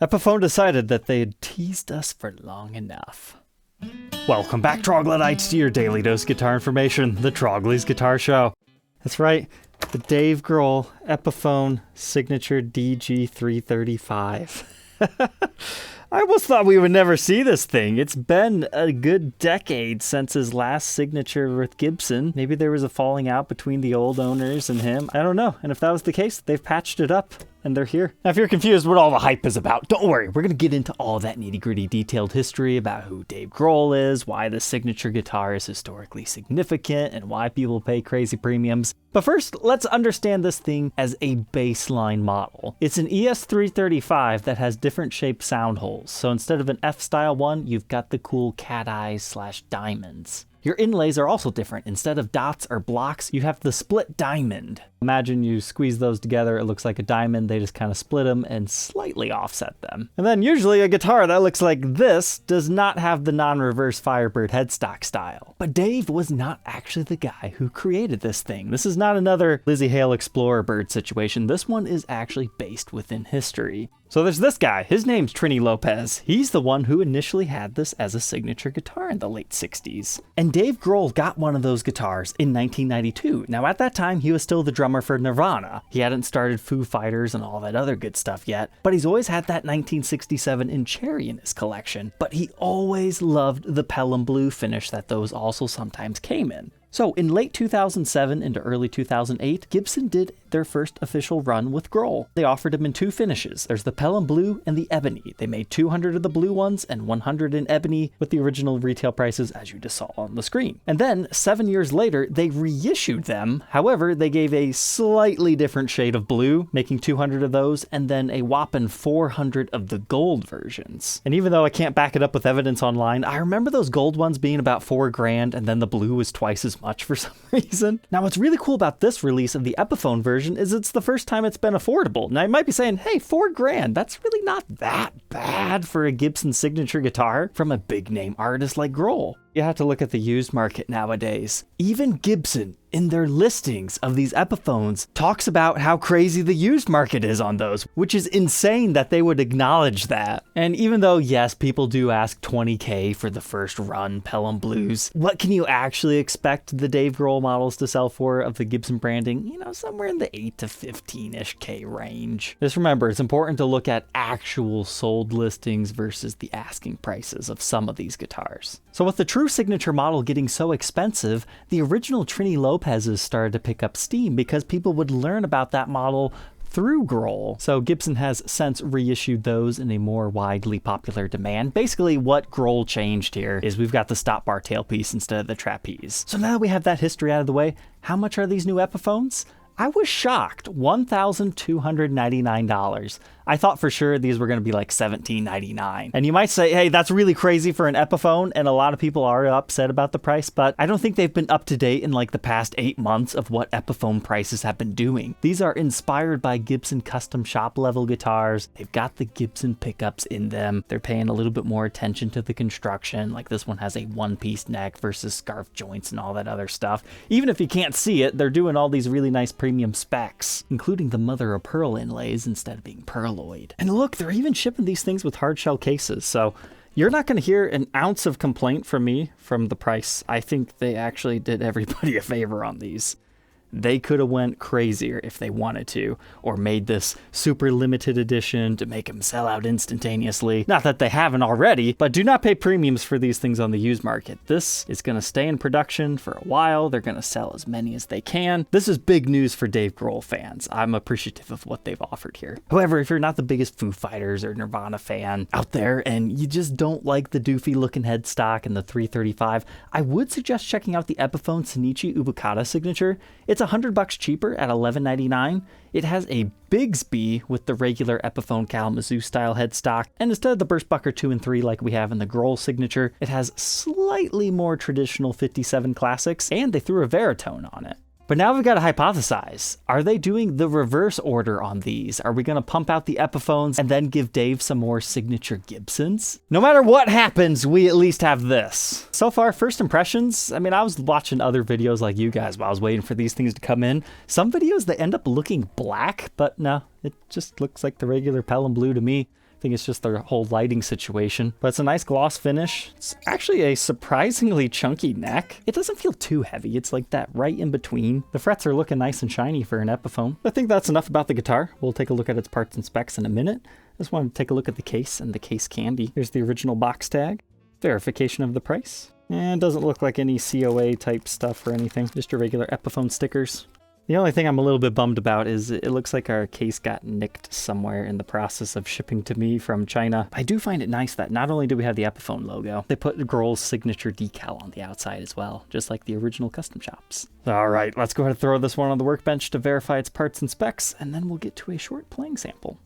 Epiphone decided that they had teased us for long enough. Welcome back, Troglodytes, to your daily dose guitar information, the Trogly's Guitar Show. That's right, the Dave Grohl Epiphone Signature DG-335. I almost thought we would never see this thing. It's been a good decade since his last signature with Gibson. Maybe there was a falling out between the old owners and him. I don't know. And if that was the case, they've patched it up and they're here. Now, if you're confused what all the hype is about, don't worry. We're going to get into all that nitty-gritty detailed history about who Dave Grohl is, why the signature guitar is historically significant, and why people pay crazy premiums. But first, let's understand this thing as a baseline model. It's an ES335 that has different shaped sound holes. So instead of an F-style one, you've got the cool cat eyes / diamonds. Your inlays are also different. Instead of dots or blocks, you have the split diamond. Imagine you squeeze those together, it looks like a diamond, they just kind of split them and slightly offset them. And then usually a guitar that looks like this does not have the non-reverse Firebird headstock style. But Dave was not actually the guy who created this thing. This is not another Lizzie Hale Explorer Bird situation. This one is actually based within history. So there's this guy, his name's Trini Lopez. He's the one who initially had this as a signature guitar in the late 60s. And Dave Grohl got one of those guitars in 1992. Now at that time, he was still the drummer for Nirvana. He hadn't started Foo Fighters and all that other good stuff yet, but he's always had that 1967 in Cherry in his collection. But he always loved the Pelham Blue finish that those also sometimes came in. So in late 2007 into early 2008, Gibson did their first official run with Grohl. They offered him in two finishes. There's the Pelham Blue and the Ebony. They made 200 of the blue ones and 100 in Ebony with the original retail prices as you just saw on the screen. And then 7 years later, they reissued them. However, they gave a slightly different shade of blue, making 200 of those, and then a whopping 400 of the gold versions. And even though I can't back it up with evidence online, I remember those gold ones being about $4,000 and then the blue was twice as much for some reason. Now, what's really cool about this release of the Epiphone version is it's the first time it's been affordable. Now, you might be saying, hey, $4,000, that's really not that bad for a Gibson signature guitar from a big name artist like Grohl. You have to look at the used market nowadays. Even Gibson, in their listings of these Epiphones, talks about how crazy the used market is on those, which is insane that they would acknowledge that. And even though, yes, people do ask $20K for the first run Pelham Blues, what can you actually expect the Dave Grohl models to sell for of the Gibson branding? You know, somewhere in the 8 to 15-ish K range. Just remember, it's important to look at actual sold listings versus the asking prices of some of these guitars. So with the true signature model getting so expensive, the original Trini Lopez's started to pick up steam because people would learn about that model through Grohl. So Gibson has since reissued those in a more widely popular demand. Basically what Grohl changed here is we've got the stop bar tailpiece instead of the trapeze. So now that we have that history out of the way, how much are these new Epiphones? I was shocked, $1,299. I thought for sure these were going to be like $1,799. And you might say, hey, that's really crazy for an Epiphone, and a lot of people are upset about the price, but I don't think they've been up to date in like the past 8 months of what Epiphone prices have been doing. These are inspired by Gibson custom shop level guitars. They've got the Gibson pickups in them. They're paying a little bit more attention to the construction, like this one has a one-piece neck versus scarf joints and all that other stuff. Even if you can't see it, they're doing all these really nice premium specs, including the mother of pearl inlays instead of being pearloid. And look, they're even shipping these things with hard shell cases, so you're not going to hear an ounce of complaint from me from the price. I think they actually did everybody a favor on these. They could have went crazier if they wanted to, or made this super limited edition to make them sell out instantaneously. Not that they haven't already, but do not pay premiums for these things on the used market. This is going to stay in production for a while. They're going to sell as many as they can. This is big news for Dave Grohl fans. I'm appreciative of what they've offered here. However, if you're not the biggest Foo Fighters or Nirvana fan out there and you just don't like the doofy looking headstock and the 335, I would suggest checking out the Epiphone Shinichi Ubukata signature. It's $100 cheaper at $11.99. It has a Bigsby with the regular Epiphone Kalamazoo style headstock, and instead of the Burstbucker 2 and 3 like we have in the Grohl signature, it has slightly more traditional 57 classics, and they threw a Veritone on it. But now we've got to hypothesize. Are they doing the reverse order on these? Are we going to pump out the Epiphones and then give Dave some more signature Gibsons? No matter what happens, we at least have this. So far, first impressions, I mean, I was watching other videos like you guys while I was waiting for these things to come in. Some videos, they end up looking black, but no, it just looks like the regular Pelham Blue to me. I think it's just the whole lighting situation. But it's a nice gloss finish. It's actually a surprisingly chunky neck. It doesn't feel too heavy. It's like that right in between. The frets are looking nice and shiny for an Epiphone. I think that's enough about the guitar. We'll take a look at its parts and specs in a minute. I just wanted to take a look at the case and the case candy. Here's the original box tag. Verification of the price. And doesn't look like any COA type stuff or anything. Just your regular Epiphone stickers. The only thing I'm a little bit bummed about is it looks like our case got nicked somewhere in the process of shipping to me from China. I do find it nice that not only do we have the Epiphone logo, they put Grohl's signature decal on the outside as well, just like the original custom shops. All right, let's go ahead and throw this one on the workbench to verify its parts and specs, and then we'll get to a short playing sample.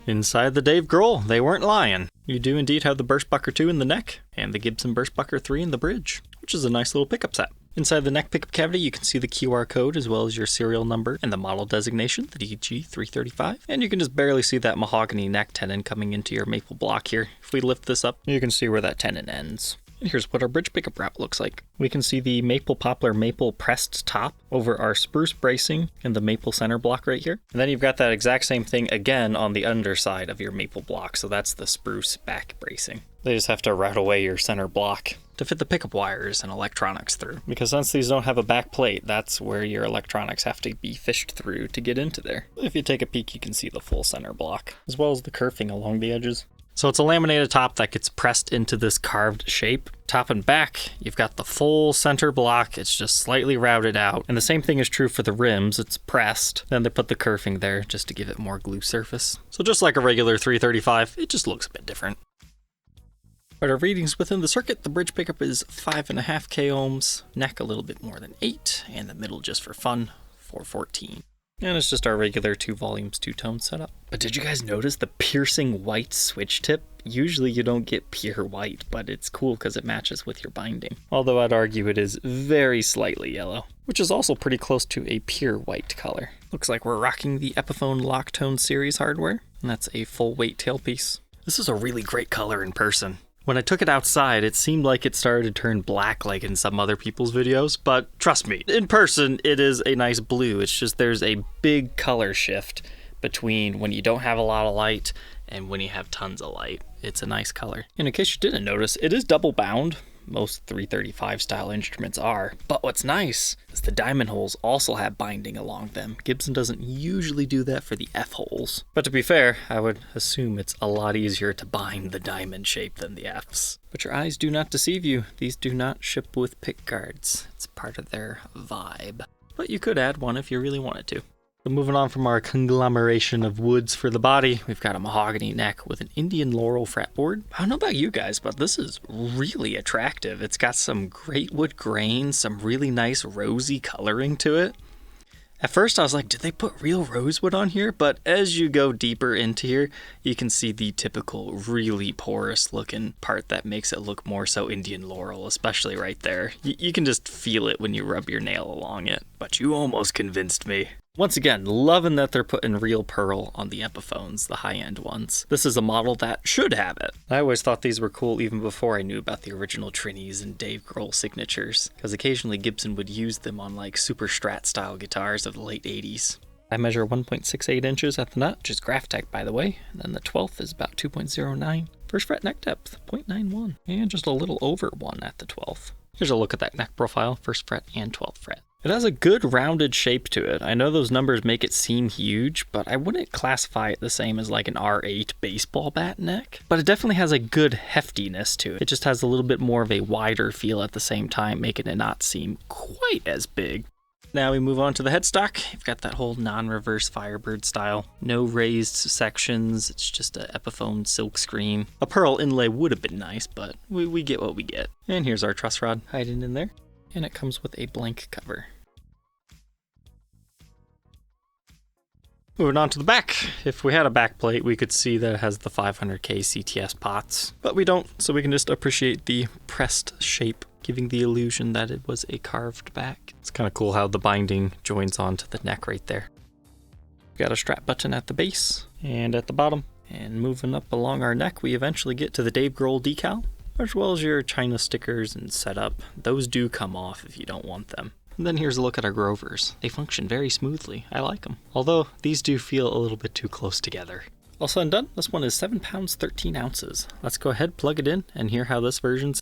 Inside the Dave Grohl, they weren't lying. You do indeed have the Burstbucker 2 in the neck, and the Gibson Burstbucker 3 in the bridge, which is a nice little pickup set. Inside the neck pickup cavity, you can see the QR code as well as your serial number and the model designation, the DG335. And you can just barely see that mahogany neck tenon coming into your maple block here. If we lift this up, you can see where that tenon ends. And here's what our bridge pickup wrap looks like. We can see the maple poplar maple pressed top over our spruce bracing and the maple center block right here. And then you've got that exact same thing again on the underside of your maple block. So that's the spruce back bracing. They just have to route away your center block to fit the pickup wires and electronics through. Because since these don't have a back plate, that's where your electronics have to be fished through to get into there. If you take a peek, you can see the full center block, as well as the kerfing along the edges. So it's a laminated top that gets pressed into this carved shape. Top and back, you've got the full center block. It's just slightly routed out. And the same thing is true for the rims. It's pressed. Then they put the kerfing there just to give it more glue surface. So just like a regular 335, it just looks a bit different. But our readings within the circuit, the bridge pickup is 5.5 k ohms, neck a little bit more than 8, and the middle just for fun, 414. And it's just our regular 2 volumes, 2-tone setup. But did you guys notice the piercing white switch tip? Usually you don't get pure white, but it's cool because it matches with your binding. Although I'd argue it is very slightly yellow, which is also pretty close to a pure white color. Looks like we're rocking the Epiphone Locktone series hardware, and that's a full weight tailpiece. This is a really great color in person. When I took it outside, it seemed like it started to turn black like in some other people's videos, but trust me, in person, it is a nice blue. It's just there's a big color shift between when you don't have a lot of light and when you have tons of light. It's a nice color. And in case you didn't notice, it is double bound. Most 335 style instruments are. But what's nice is the diamond holes also have binding along them. Gibson doesn't usually do that for the F holes. But to be fair, I would assume it's a lot easier to bind the diamond shape than the Fs. But your eyes do not deceive you. These do not ship with pick guards. It's part of their vibe. But you could add one if you really wanted to. So moving on from our conglomeration of woods for the body, we've got a mahogany neck with an Indian laurel fretboard. I don't know about you guys, but this is really attractive. It's got some great wood grain, some really nice rosy coloring to it. At first I was like, did they put real rosewood on here? But as you go deeper into here, you can see the typical really porous looking part that makes it look more so Indian laurel, especially right there. You can just feel it when you rub your nail along it. But you almost convinced me. Once again, loving that they're putting real pearl on the Epiphones, the high-end ones. This is a model that should have it. I always thought these were cool even before I knew about the original Trinis and Dave Grohl signatures, because occasionally Gibson would use them on like super strat style guitars of the late 80s. I measure 1.68 inches at the nut, which is Graphtec by the way, and then the 12th is about 2.09. First fret neck depth, 0.91, and just a little over 1 at the 12th. Here's a look at that neck profile, first fret and 12th fret. It has a good rounded shape to it. I know those numbers make it seem huge, but I wouldn't classify it the same as like an R8 baseball bat neck. But it definitely has a good heftiness to it. It just has a little bit more of a wider feel at the same time, making it not seem quite as big. Now we move on to the headstock. You've got that whole non-reverse Firebird style. No raised sections, it's just a Epiphone silk screen. A pearl inlay would have been nice, but we get what we get. And here's our truss rod hiding in there. And it comes with a blank cover. Moving on to the back. If we had a back plate, we could see that it has the 500K CTS pots, but we don't, so we can just appreciate the pressed shape, giving the illusion that it was a carved back. It's kind of cool how the binding joins onto the neck right there. We've got a strap button at the base and at the bottom. And moving up along our neck, we eventually get to the Dave Grohl decal, as well as your China stickers and setup. Those do come off if you don't want them. And then here's a look at our Grovers. They function very smoothly. I like them. Although these do feel a little bit too close together. All said and done, this one is 7 pounds 13 ounces. Let's go ahead, plug it in, and hear how this version's.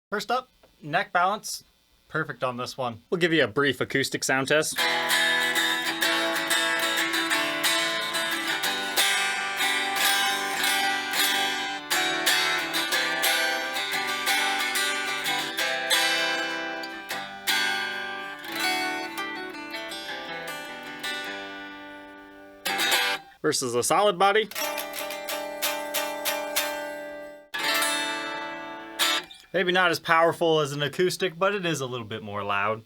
First up, neck balance. Perfect on this one. We'll give you a brief acoustic sound test. Versus a solid body. Maybe not as powerful as an acoustic, but it is a little bit more loud.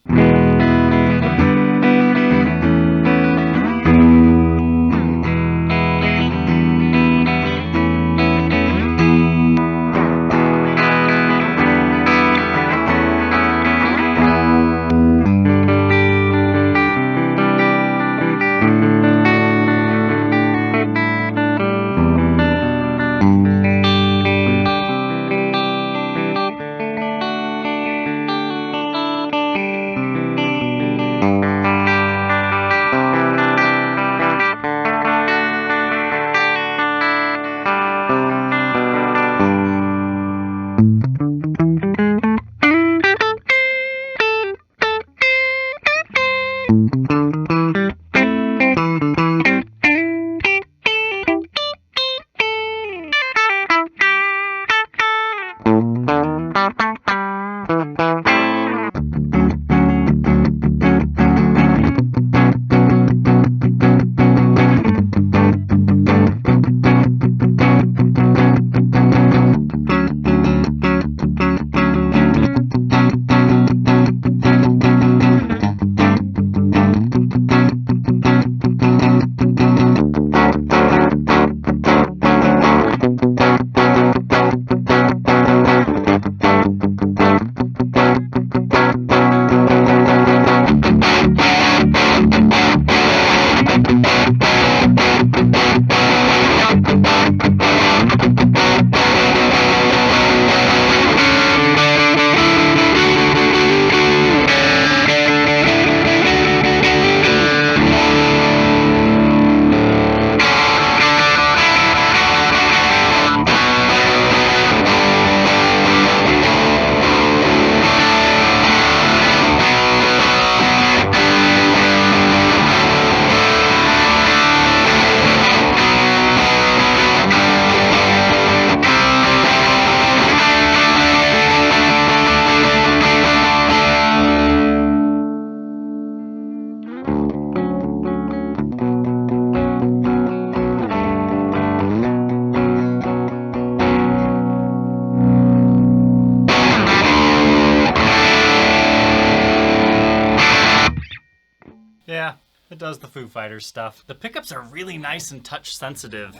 Yeah, it does the Foo Fighters stuff. The pickups are really nice and touch sensitive.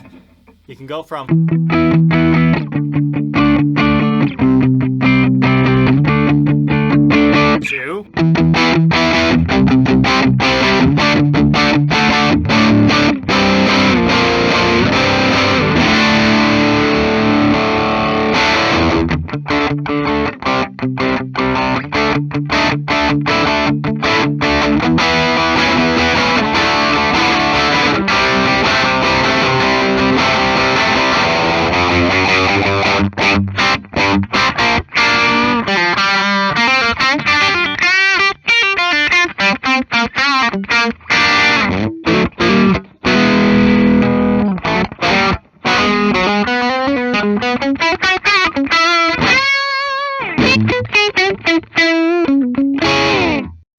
You can go from to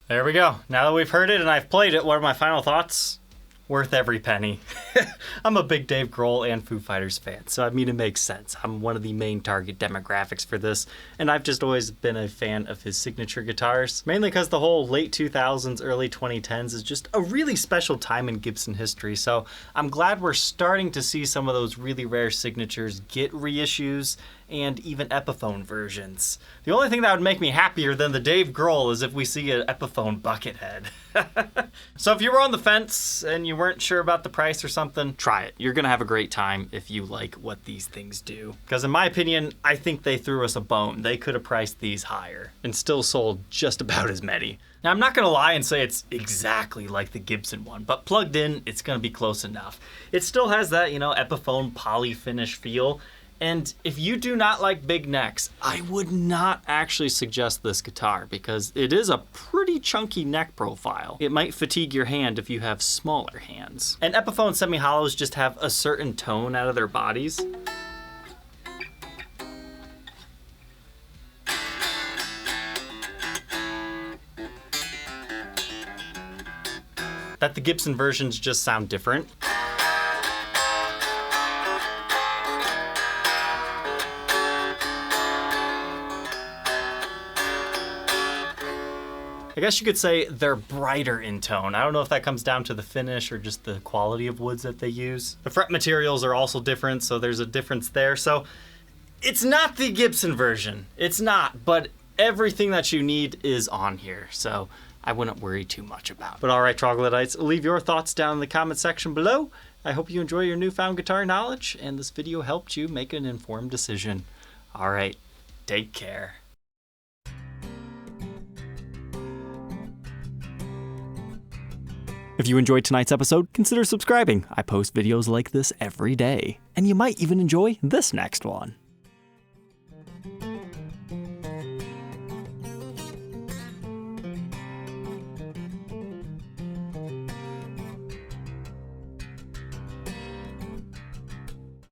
There we go. Now that we've heard it and I've played it, what are my final thoughts? Worth every penny. I'm a big Dave Grohl and Foo Fighters fan, so I mean it makes sense. I'm one of the main target demographics for this, and I've just always been a fan of his signature guitars, mainly because the whole late 2000s, early 2010s is just a really special time in Gibson history, so I'm glad we're starting to see some of those really rare signatures get reissues and even Epiphone versions. The only thing that would make me happier than the Dave Grohl is if we see an Epiphone bucket head. So if you were on the fence and you weren't sure about the price or something, try it. You're gonna have a great time if you like what these things do. Because in my opinion, I think they threw us a bone. They could have priced these higher and still sold just about as many. Now, I'm not gonna lie and say it's exactly like the Gibson one, but plugged in, it's gonna be close enough. It still has that, Epiphone poly finish feel. And if you do not like big necks, I would not actually suggest this guitar because it is a pretty chunky neck profile. It might fatigue your hand if you have smaller hands. And Epiphone semi-hollows just have a certain tone out of their bodies. That the Gibson versions just sound different. I guess you could say they're brighter in tone. I don't know if that comes down to the finish or just the quality of woods that they use. The fret materials are also different, so there's a difference there. So it's not the Gibson version. It's not, but everything that you need is on here. So I wouldn't worry too much about it. But all right, troglodytes, leave your thoughts down in the comment section below. I hope you enjoy your newfound guitar knowledge and this video helped you make an informed decision. All right, take care. If you enjoyed tonight's episode, consider subscribing. I post videos like this every day. And you might even enjoy this next one.